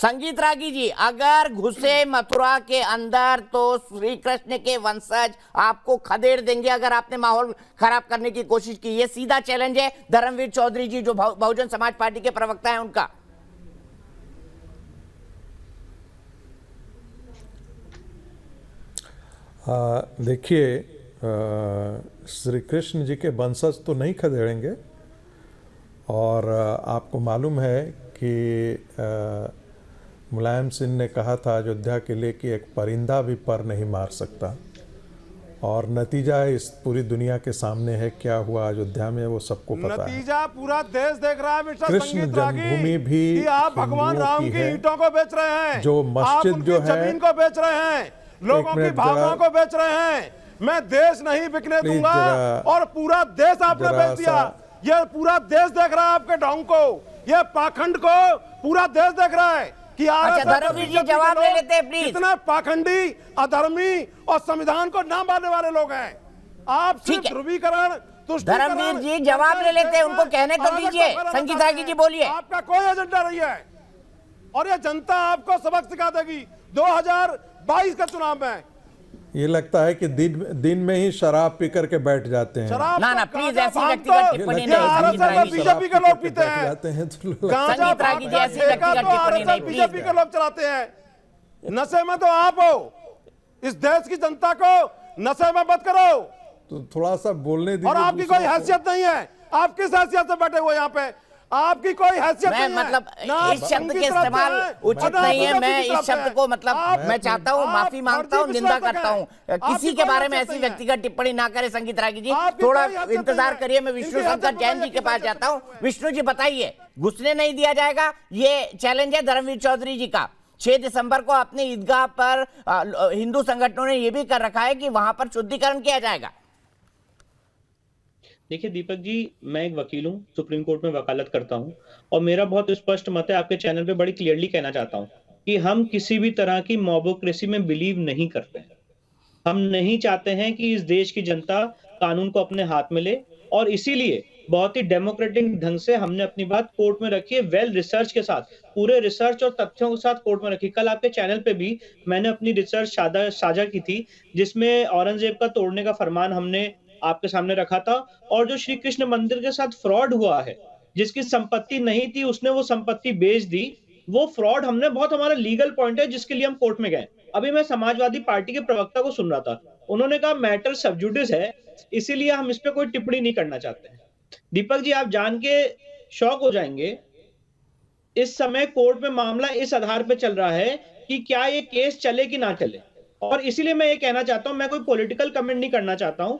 संगीत रागी जी, अगर घुसे मथुरा के अंदर तो श्री कृष्ण के वंशज आपको खदेड़ देंगे अगर आपने माहौल खराब करने की कोशिश की। ये सीधा चैलेंज है धर्मवीर चौधरी जी जो बहुजन समाज पार्टी के प्रवक्ता हैं उनका। देखिए, श्री कृष्ण जी के वंशज तो नहीं खदेड़ेंगे, और आपको मालूम है कि मुलायम सिंह ने कहा था अयोध्या के लिए कि एक परिंदा भी पर नहीं मार सकता, और नतीजा इस पूरी दुनिया के सामने है। क्या हुआ अयोध्या में वो सबको पता है। नतीजा पूरा देश देख रहा है मिस्टर कृष्ण संगीत रागी जन्मभूमि भी कि आप भगवान राम की ईंटों को बेच रहे हैं, जो मस्जिद जो है जमीन को बेच रहे हैं, लोगों की भावनाओं को बेच रहे हैं। मैं देश नहीं बिकने दूंगा, और पूरा देश आपने बेच दिया। ये पूरा देश देख रहा है आपके ढोंग को, ये पाखंड को पूरा देश देख रहा है कि धर्मवीर जी जवाब ले लेते हैं प्लीज। कितना पाखंडी, अधर्मी और संविधान को ना मानने वाले लोग हैं। आप सिर्फ ध्रुवीकरण, धर्मवीर जी जवाब ले लेते हैं, उनको कहने तो दीजिए। संगीत रागी जी बोलिए। आपका कोई एजेंडा नहीं है, और ये जनता आपको सबक सिखा देगी 2022 के चुनाव में। ये लगता है कि दिन में ही शराब पी करके बैठ जाते हैं। ना प्लीज ऐसी व्यक्तिगत टिप्पणी नहीं। बीजेपी के लोग पीते हैं, संगीत रागी जी ऐसी व्यक्तिगत टिप्पणी नहीं। बीजेपी के लोग चलाते हैं। नशे में तो आप हो, इस देश की जनता को नशे में मत करो। तो थोड़ा सा बोलने दीजिए। और आपकी कोई हैसियत नहीं है, आप किस हैसियत से बैठे हुए यहाँ पे? आपकी कोई हैसियत नहीं है। मतलब इस शब्द के इस्तेमाल उचित नहीं है। मैं इस शब्द को मैं चाहता हूँ, माफी मांगता हूँ, निंदा करता हूँ। किसी के बारे में ऐसी व्यक्तिगत टिप्पणी ना करें। संगीत रागी जी थोड़ा इंतजार करिए, मैं विष्णु शंकर जैन जी के पास जाता हूँ। विष्णु जी बताइए, घुसने नहीं दिया जाएगा, ये चैलेंज है धर्मवीर चौधरी जी का। 6 दिसंबर को अपने ईदगाह पर हिंदू संगठनों ने यह भी कर रखा है कि वहां पर शुद्धिकरण किया जाएगा। देखिए दीपक जी, मैं एक वकील हूँ, सुप्रीम कोर्ट में वकालत करता हूँ, और मेरा बहुत स्पष्ट मत है, आपके चैनल पे बड़ी क्लियरली कहना चाहता हूँ कि हम किसी भी तरह की मॉबोक्रेसी में बिलीव नहीं करते हैं। हम नहीं चाहते हैं कि इस देश की जनता कानून को अपने हाथ में ले, और इसीलिए बहुत ही डेमोक्रेटिक ढंग से हमने अपनी बात कोर्ट में रखी है, वेल रिसर्च के साथ, पूरे रिसर्च और तथ्यों के साथ कोर्ट में रखी। कल आपके चैनल पे भी मैंने अपनी रिसर्च साझा की थी, जिसमें औरंगजेब का तोड़ने का फरमान हमने आपके सामने रखा था, और जो श्री कृष्ण मंदिर के साथ फ्रॉड हुआ है, जिसकी संपत्ति नहीं थी उसने वो संपत्ति बेच दी, वो फ्रॉड हमने बहुत, हमारा लीगल पॉइंट है जिसके लिए हम कोर्ट में गए। अभी मैं समाजवादी पार्टी के प्रवक्ता को सुन रहा था, उन्होंने कहा मैटर सब जुडिस है, इसीलिए हम इस पे कोई टिप्पणी नहीं करना चाहते हैं। दीपक जी, आप जान के शॉक हो जाएंगे, इस समय कोर्ट में मामला इस आधार पर चल रहा है कि क्या ये केस चले कि ना चले, और इसीलिए मैं ये कहना चाहता हूं, मैं कोई पॉलिटिकल कमेंट नहीं करना चाहता हूं।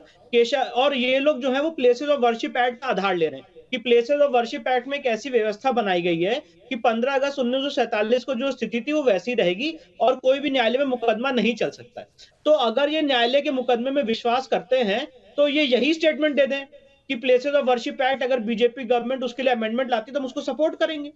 और ये लोग जो है वो प्लेसेस ऑफ वर्शिप एक्ट का आधार ले रहे हैं कि प्लेसेस ऑफ वर्शिप एक्ट में एक ऐसी व्यवस्था बनाई गई है कि 15 अगस्त 1947 को जो स्थिति थी वो वैसी रहेगी, और कोई भी न्यायालय में मुकदमा नहीं चल सकता है। तो अगर ये न्यायालय के मुकदमे में विश्वास करते हैं तो ये यही स्टेटमेंट दे दें कि प्लेसेस ऑफ वर्शिप एक्ट, अगर बीजेपी गवर्नमेंट उसके लिए अमेंडमेंट लाती तो हम उसको सपोर्ट करेंगे।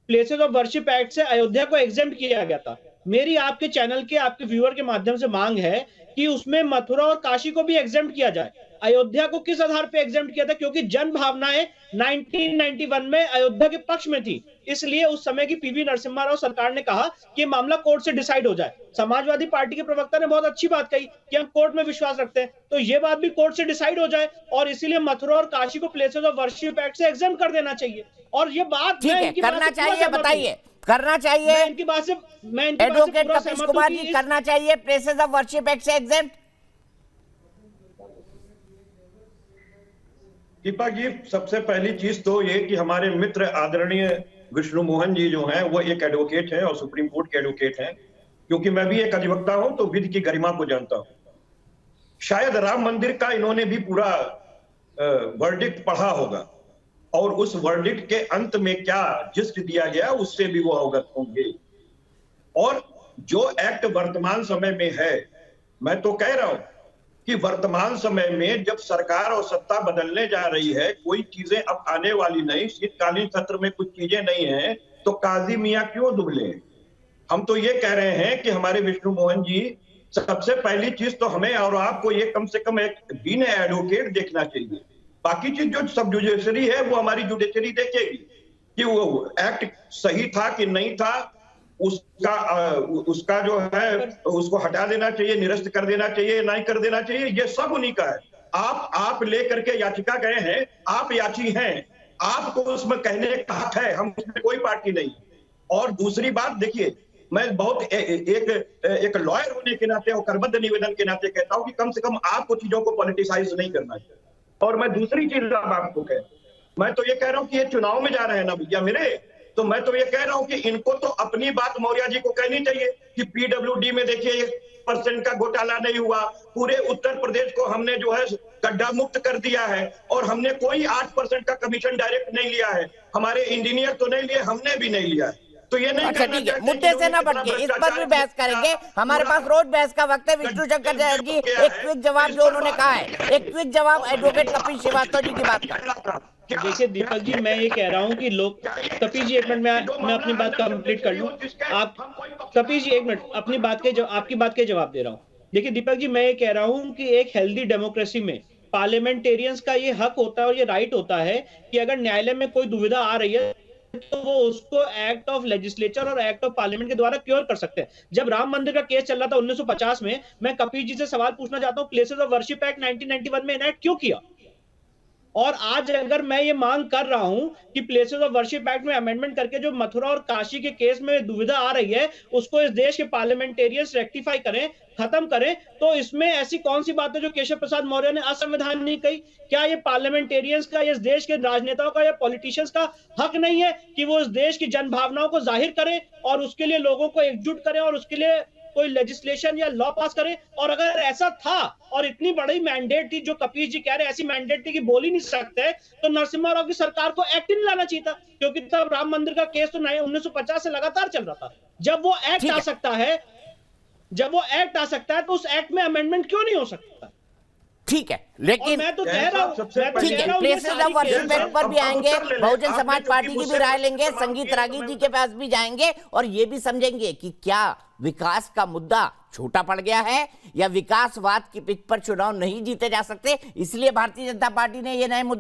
प्लेसेस ऑफ वर्शिप एक्ट से अयोध्या को एग्जेम्प्ट किया गया था। मेरी आपके चैनल के, आपके व्यूअर के माध्यम से मांग है कि उसमें मथुरा और काशी को भी एग्जेम्प्ट किया जाए। अयोध्या को किस आधार पे एग्जेम्प्ट किया था? क्योंकि जन भावनाएं 1991 में अयोध्या के पक्ष में थी, इसलिए उस समय की पीवी नरसिम्हा राव सरकार ने कहा कि मामला कोर्ट से डिसाइड हो जाए। समाजवादी पार्टी के प्रवक्ता ने बहुत अच्छी बात कही कि हम कोर्ट में विश्वास रखते हैं, तो ये बात भी कोर्ट से डिसाइड हो जाए, और इसीलिए मथुरा और काशी को प्लेसेस ऑफ वर्शिप एक्ट से एग्जेम्प्ट कर देना चाहिए। और ये बात करना चाहिए, बताइए करना चाहिए। इनकी बात से मैं एडवोकेट कपिल कुमार जी, करना चाहिए प्लेसेस ऑफ वर्शिप एक्ट से एग्जेम्प्ट। दीपक जी, सबसे पहली चीज तो ये कि हमारे मित्र आदरणीय विष्णु मोहन जी जो हैं वो एक एडवोकेट हैं और सुप्रीम कोर्ट के एडवोकेट हैं, क्योंकि मैं भी एक अधिवक्ता हूं तो विधि की गरिमा को जानता हूं। शायद राम मंदिर का इन्होंने भी पूरा वर्डिक्ट पढ़ा होगा, और उस वर्डिक्ट के अंत में क्या जिस्ट दिया गया उससे भी वो अवगत होंगे। और जो एक्ट वर्तमान समय में है, मैं तो कह रहा हूं कि वर्तमान समय में जब सरकार और सत्ता बदलने जा रही है, कोई चीजें अब आने वाली नहीं, शीतकालीन सत्र में कुछ चीजें नहीं है, तो काजी मियां क्यों दुबले? हम तो ये कह रहे हैं कि हमारे विष्णु मोहन जी, सबसे पहली चीज तो हमें और आपको ये कम से कम एक बीन एडवोकेट देखना चाहिए। बाकी चीज जो सब जुडिशरी है वो हमारी जुडिशरी देखेगी कि वो एक्ट सही था कि नहीं था, उसका जो है उसको हटा देना चाहिए, निरस्त कर देना चाहिए, नहीं कर देना चाहिए, ये सब उन्हीं का है। आप लेकर के याचिका गए हैं, आप याची हैं, आपको उसमें कहने का हक है, हम उसमें कोई पार्टी नहीं। और दूसरी बात देखिए, मैं बहुत एक लॉयर होने के नाते और करबद्ध निवेदन के नाते कहता हूं कि कम से कम आपको चीजों को पॉलिटिसाइज नहीं करना चाहिए। और मैं दूसरी चीज आपको कह, मैं तो ये कह रहा हूं कि ये चुनाव में जा रहे हैं ना भैया मेरे, तो मैं तो ये कह रहा हूं कि इनको तो अपनी बात मौर्य जी को कहनी चाहिए कि पीडब्ल्यूडी में देखिए 1% का घोटाला नहीं हुआ, पूरे उत्तर प्रदेश को हमने जो है गड्ढा मुक्त कर दिया है, और हमने कोई 8% का कमीशन डायरेक्ट नहीं लिया है, हमारे इंजीनियर तो नहीं लिए, हमने भी नहीं लिया है। तो ये नहीं अच्छा ठीक है, मुद्दे से ना भटके, इस पर भी बहस करेंगे, हमारे पास रोज बहस का वक्त है। विष्णु शंकर जी एक क्विक जवाब जो उन्होंने कहा है, एक क्विक जवाब एडवोकेट कपिल श्रीवास्तव जी की बात का। देखिए दीपक जी, मैं ये कह रहा हूं कि लोग, कपिल जी एक मिनट, मैं अपनी बात कंप्लीट कर लूं। आप कपिल जी एक मिनट, आपकी बात के जवाब दे रहा हूं। देखिए दीपक जी, मैं ये कह रहा हूं कि एक हेल्दी डेमोक्रेसी में पार्लियामेंटेरियंस का ये हक होता है और ये राइट होता है कि अगर न्यायालय में कोई दुविधा आ रही है तो वो उसको एक्ट ऑफ लेजिस्लेचर और एक्ट ऑफ पार्लियामेंट के द्वारा क्योर कर सकते हैं। जब राम मंदिर का केस चल रहा था 1950 में, मैं कपिल जी से सवाल पूछना चाहता हूं, प्लेसेस ऑफ वर्शिप एक्ट 1991 में इनैक्ट क्यों किया? और आज अगर मैं ये मांग कर रहा हूं कि प्लेसेस ऑफ वर्शिप एक्ट में अमेंडमेंट करके जो मथुरा और काशी के केस में दुविधा आ रही है उसको इस देश के पार्लियामेंटेरियंस रेक्टिफाई करें, खत्म करें, तो इसमें ऐसी कौन सी बात है जो केशव प्रसाद मौर्य ने असंवैधानिक कही? क्या ये पार्लियामेंटेरियंस का, इस देश के राजनेताओं का या पॉलिटिशियंस का हक नहीं है कि वो इस देश की जन भावनाओं को जाहिर करें और उसके लिए लोगों को एकजुट करें और उसके लिए कोई लेजिस्लेशन या लॉ पास करे? और अगर ऐसा था और इतनी बड़ी मैंडेट थी जो कपिल जी कह रहे हैं, ऐसी मैंडेट थी कि बोल ही नहीं सकते, तो नरसिम्हा राव की सरकार को एक्ट नहीं लाना चाहिए था, क्योंकि तब राम मंदिर का केस तो 1950 से लगातार चल रहा था। जब वो एक्ट आ सकता है, तो उस एक्ट में अमेंडमेंट क्यों नहीं हो सकता? ठीक है, लेकिन मैं तो कह रहा हूं, ठीक है, प्लेसेस ऑफ वर्शिप एक्ट पर भी आएंगे, बहुजन समाज पार्टी की भी राय लेंगे, संगीत रागी जी के पास भी जाएंगे और ये भी समझेंगे कि क्या विकास का मुद्दा छोटा पड़ गया है या विकासवाद की पिच पर चुनाव नहीं जीते जा सकते, इसलिए भारतीय जनता पार्टी ने ये नए मुद्दे